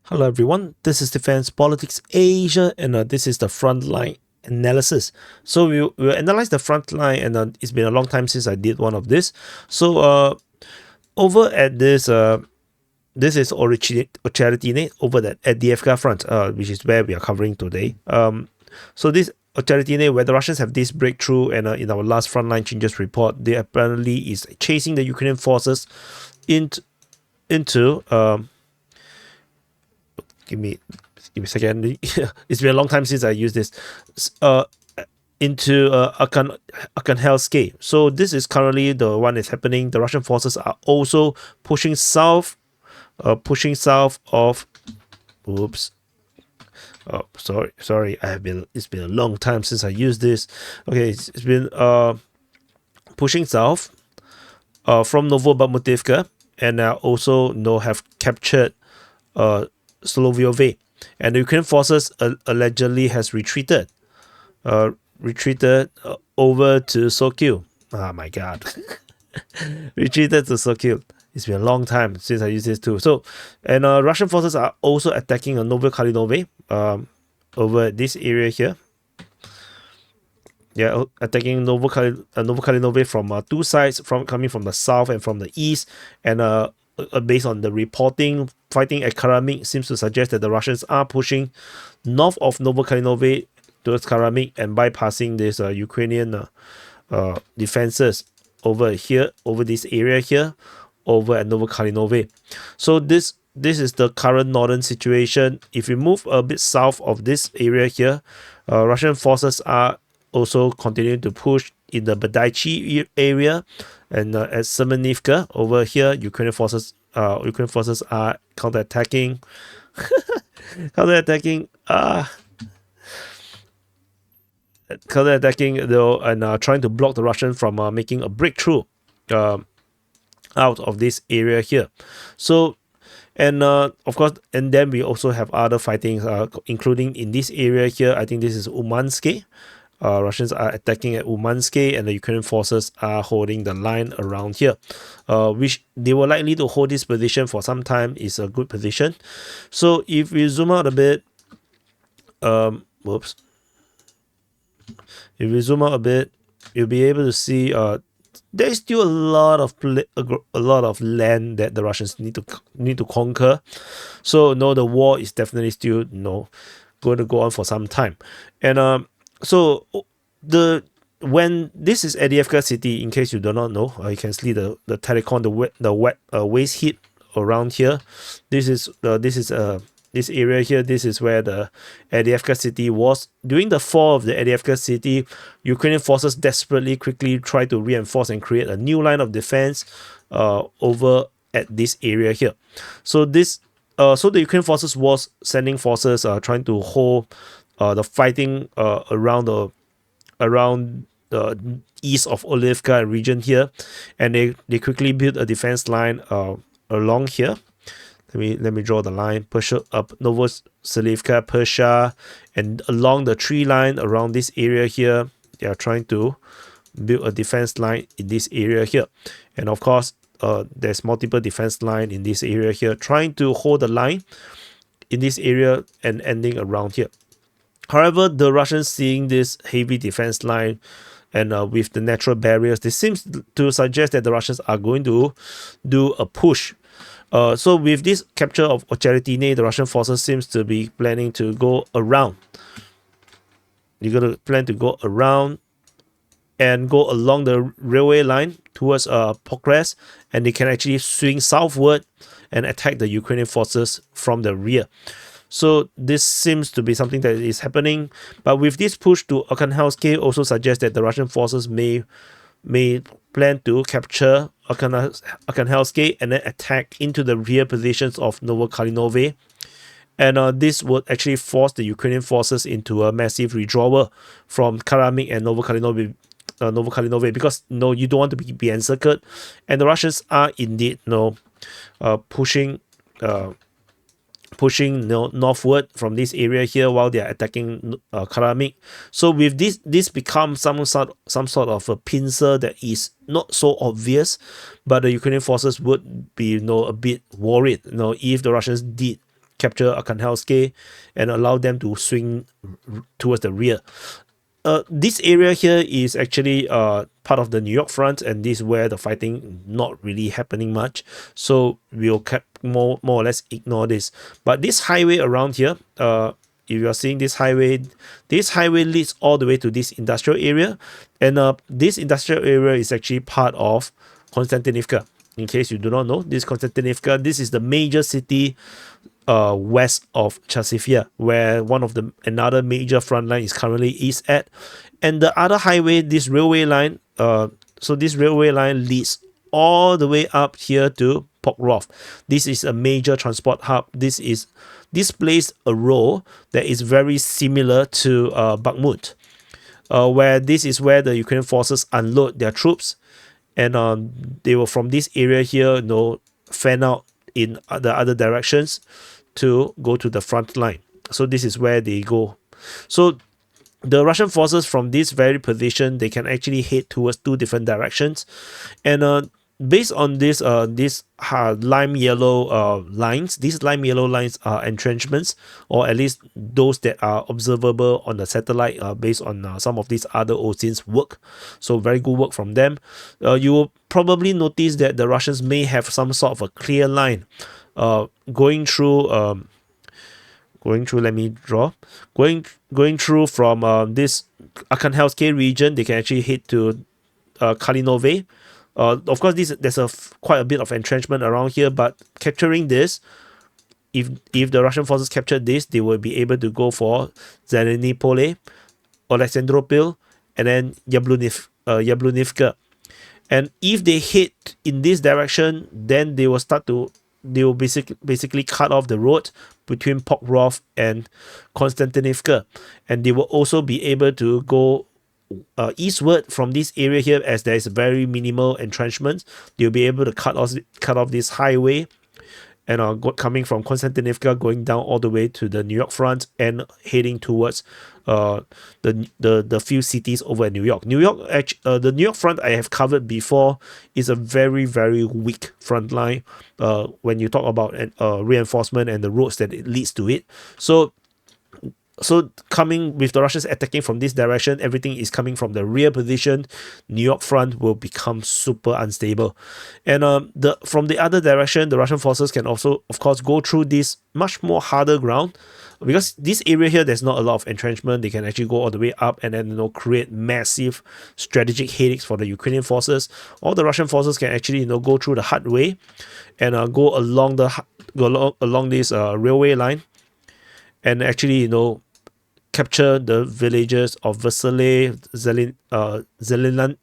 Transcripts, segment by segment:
Hello everyone, this is Defense Politics Asia, and this is the frontline analysis. So we'll analyze the frontline, and it's been a long time since I did one of this. So over at this this is OCHERETYNE over at Avdiivka Front, which is where we are covering today. So this OCHERETYNE, where the Russians have this breakthrough, and in our last frontline changes report, they apparently is chasing the Ukrainian forces into give me a second. It's been a long time since I used this. Into Arkhangelsk. So this is currently the one that's happening. The Russian forces are also pushing south of. Oops. Oh, sorry. It's been a long time since I used this. Okay, it's been pushing south from Novobakhmutivka, and also have captured Sloviove, and the Ukrainian forces allegedly has retreated over to Sokil. Oh my god. Retreated to Sokil. It's been a long time since I used this too. So, and Russian forces are also attacking Novokalinove over this area here. Yeah, attacking Novokalinove from two sides, coming from the south and from the east, and based on the reporting, fighting at Karamik seems to suggest that the Russians are pushing north of Novokalinove towards Karamik and bypassing this Ukrainian defenses over here, over this area here, over at Novokalinove. So this is the current northern situation. If we move a bit south of this area here, Russian forces are also continuing to push in the Badaichi area, and at Semenivka over here, Ukrainian forces are counterattacking, though, and trying to block the Russian from making a breakthrough out of this area here. So, and of course, and then we also have other fightings, including in this area here. I think this is Umanske. Russians are attacking at Umanske, and the Ukrainian forces are holding the line around here, which they were likely to hold this position for some time. Is a good position. So if we zoom out a bit, if we zoom out a bit, you'll be able to see there's still a lot of land that the Russians need to conquer. So no, the war is definitely still going to go on for some time, and so when this is Avdiivka city, in case you do not know, you can see the telecom, the wet waste heat around here. This area here. This is where the Avdiivka city was. During the fall of the Avdiivka city, Ukrainian forces desperately quickly tried to reinforce and create a new line of defense over at this area here. So the Ukrainian forces was sending forces trying to hold the fighting around the east of Avdiivka region here, and they quickly built a defense line along here. Let me draw the line. Push up Novoselivka, Persia, and along the tree line around this area here, they are trying to build a defense line in this area here, and of course, there's multiple defense line in this area here, trying to hold the line in this area and ending around here. However, the Russians, seeing this heavy defense line and with the natural barriers, this seems to suggest that the Russians are going to do a push. So with this capture of OCHERETYNE, the Russian forces seems to be planning to go around. You're going to plan to go around and go along the railway line towards Pokres, and they can actually swing southward and attack the Ukrainian forces from the rear. So this seems to be something that is happening, but with this push to Arkhangelsk also suggests that the Russian forces may plan to capture Arkhangelsk and then attack into the rear positions of Novokalinove, and this would actually force the Ukrainian forces into a massive withdrawal from Karamik and Novokalinove, because you don't want to be encircled, and the Russians are indeed pushing northward from this area here while they are attacking Karamik. So with this becomes some sort of a pincer that is not so obvious, but the Ukrainian forces would be a bit worried if the Russians did capture Arkhangelsk and allow them to swing towards the rear. This area here is actually part of the New York front, and this is where the fighting not really happening much. So we'll more or less ignore this. But this highway around here, if you are seeing this highway leads all the way to this industrial area, and this industrial area is actually part of Konstantinivka. In case you do not know, this Konstantinivka, this is the major city west of Chasiv, where another major front line is currently at. And the other highway, this railway line, so this railway line leads all the way up here to Pokrovsk. This is a major transport hub. This plays a role that is very similar to Bakhmut, where this is where the Ukrainian forces unload their troops, and they were from this area here, fan out in the other directions to go to the front line. So this is where they go. So the Russian forces from this very position, they can actually head towards two different directions, and based on this lime yellow lines, these lime yellow lines are entrenchments, or at least those that are observable on the satellite based on some of these other OCEAN's work. So very good work from them. You will probably notice that the Russians may have some sort of a clear line going through, let me draw, going through from this Arkhangelsk region. They can actually head to Kalinove. Of course, there's quite a bit of entrenchment around here, but capturing this, if the Russian forces capture this, they will be able to go for Zelenipole, Alexandropil, and then Yablunivka. And if they hit in this direction, then they will basically cut off the road between Pokrovsk and Konstantinivka, and they will also be able to go eastward from this area here, as there is very minimal entrenchment. They'll be able to cut off this highway, and coming from Konstantinivka, going down all the way to the New York front and heading towards the few cities over in New York. The New York front I have covered before is a very, very weak front line when you talk about reinforcement and the roads that it leads to it. So coming with the Russians attacking from this direction, everything is coming from the rear position. New York front will become super unstable. And from the other direction, the Russian forces can also, of course, go through this much more harder ground. Because this area here, there's not a lot of entrenchment. They can actually go all the way up and then this massive strategic headaches for the Ukrainian forces. All the Russian forces can actually go through the hard way and go along this railway line, and actually capture the villages of Vasile, Zelane,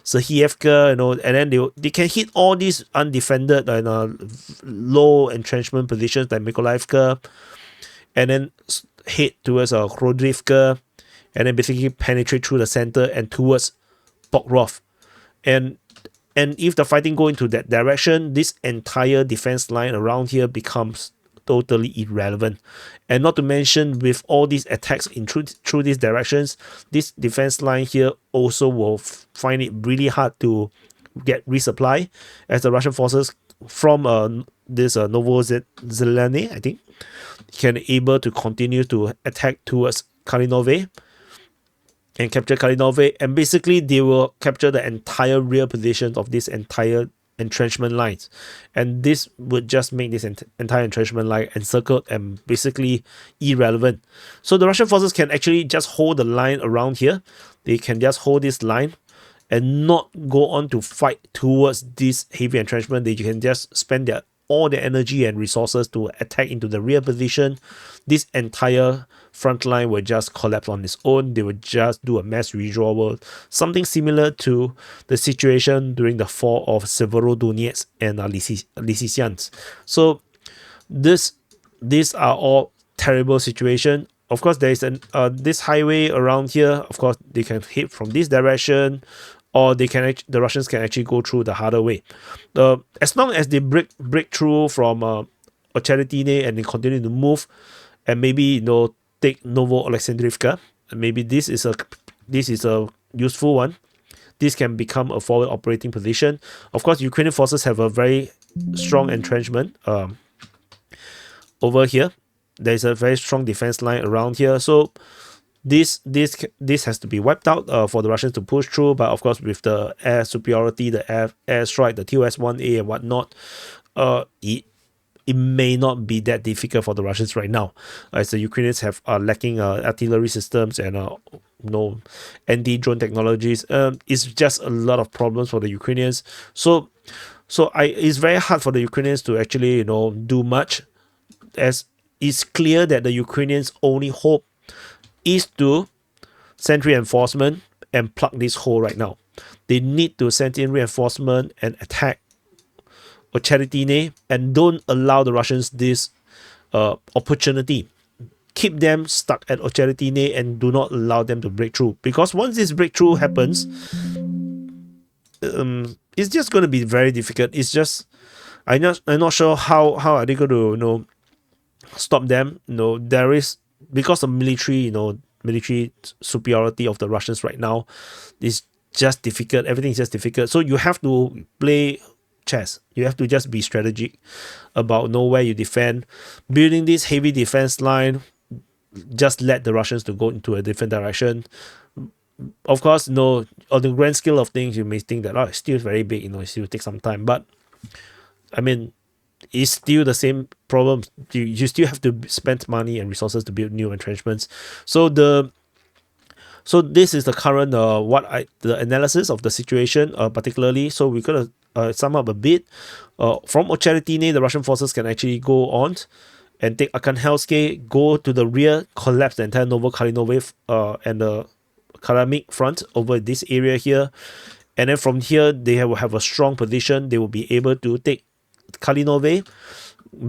Sahievka, and then they can hit all these undefended and low entrenchment positions like Mykolaievka, and then head towards Khodrivka, and then basically penetrate through the center and towards Pokrovsk. And if the fighting go into that direction, this entire defense line around here becomes totally irrelevant. And not to mention, with all these attacks through these directions, this defense line here also will find it really hard to get resupply, as the Russian forces from this Novozelane, I think, can able to continue to attack towards Kalinove and capture Kalinove, and basically they will capture the entire rear positions of this entire entrenchment lines, and this would just make this entire entrenchment line encircled and basically irrelevant. So the Russian forces can actually just hold the line around here. They can just hold this line and not go on to fight towards this heavy entrenchment. They can just spend all their energy and resources to attack into the rear position. This entire front line will just collapse on its own. They will just do a mass withdrawal, something similar to the situation during the fall of Severodonetsk and Lysychansk. So these are all terrible situations. Of course, there is this highway around here. Of course, they can hit from this direction, or the Russians can actually go through the harder way. As long as they break through from OCHERETYNE and they continue to move, and maybe take Novo Alexandrivka, maybe this is a useful one. This can become a forward operating position. Of course, Ukrainian forces have a very strong entrenchment. over here. There's a very strong defense line around here. So this has to be wiped out for the Russians to push through. But of course, with the air superiority, the air strike, the TOS-1A and whatnot, it may not be that difficult for the Russians right now, as the Ukrainians have lacking artillery systems and no anti-drone technologies. It's just a lot of problems for the Ukrainians. So it's very hard for the Ukrainians to actually do much, as it's clear that the Ukrainians' only hope is to send reinforcement and plug this hole right now. They need to send in reinforcement and attack OCHERETYNE and don't allow the Russians this opportunity. Keep them stuck at OCHERETYNE and do not allow them to break through. Because once this breakthrough happens, it's just going to be very difficult. It's just, I'm not sure how are they going to stop them. There is, because of military superiority of the Russians right now, it's just difficult. Everything is just difficult. So you have to play chess. You have to just be strategic about where you defend. Building this heavy defense line, just let the Russians to go into a different direction. Of course, on the grand scale of things, you may think that it's still very big, it still take some time. But I mean, it's still the same problem. You still have to spend money and resources to build new entrenchments. So this is the current the analysis of the situation, particularly. So we're gonna sum up a bit. From OCHERETYNE, the Russian forces can actually go on and take Arkhangelsk, go to the rear, collapse the entire Novokalinove and the Karamik front over this area here. And then from here, they will have a strong position. They will be able to take Kalinove,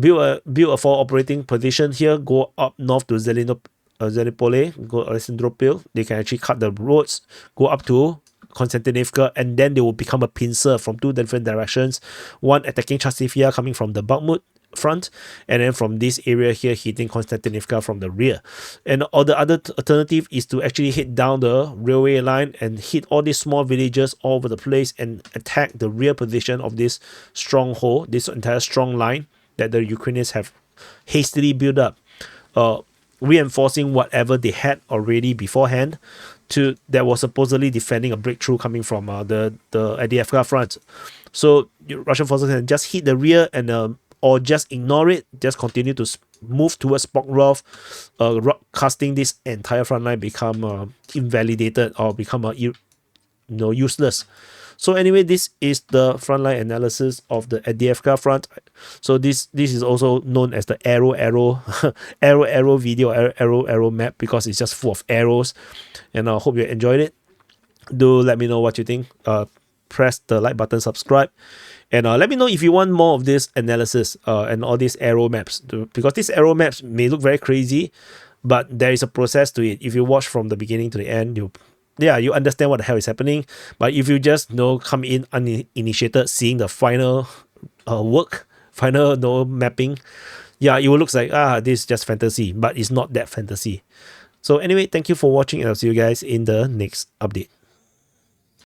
build a forward operating position here, go up north to Zelenopole, go Alexandropil. They can actually cut the roads, go up to Konstantinivka, and then they will become a pincer from two different directions. One attacking Chasivya coming from the Bakhmut front, and then from this area here hitting Konstantinivka from the rear. And or the other alternative is to actually hit down the railway line and hit all these small villages all over the place and attack the rear position of this stronghold, this entire strong line that the Ukrainians have hastily built up, reinforcing whatever they had already beforehand that was supposedly defending a breakthrough coming from the Avdiivka Front. So Russian forces can just hit the rear and or just ignore it, just continue to move towards Pokrovsk, casting this entire front line become invalidated or become useless. So anyway, this is the frontline analysis of the Avdiivka Front. So this is also known as the arrow video, arrow map, because it's just full of arrows. And I hope you enjoyed it. Do let me know what you think. Press the like button, subscribe, and let me know if you want more of this analysis and all these arrow maps, because these arrow maps may look very crazy, but there is a process to it. If you watch from the beginning to the end, you understand what the hell is happening. But if you just come in uninitiated, seeing the final final mapping, it will look like this is just fantasy, but it's not that fantasy. So anyway, thank you for watching, and I'll see you guys in the next update.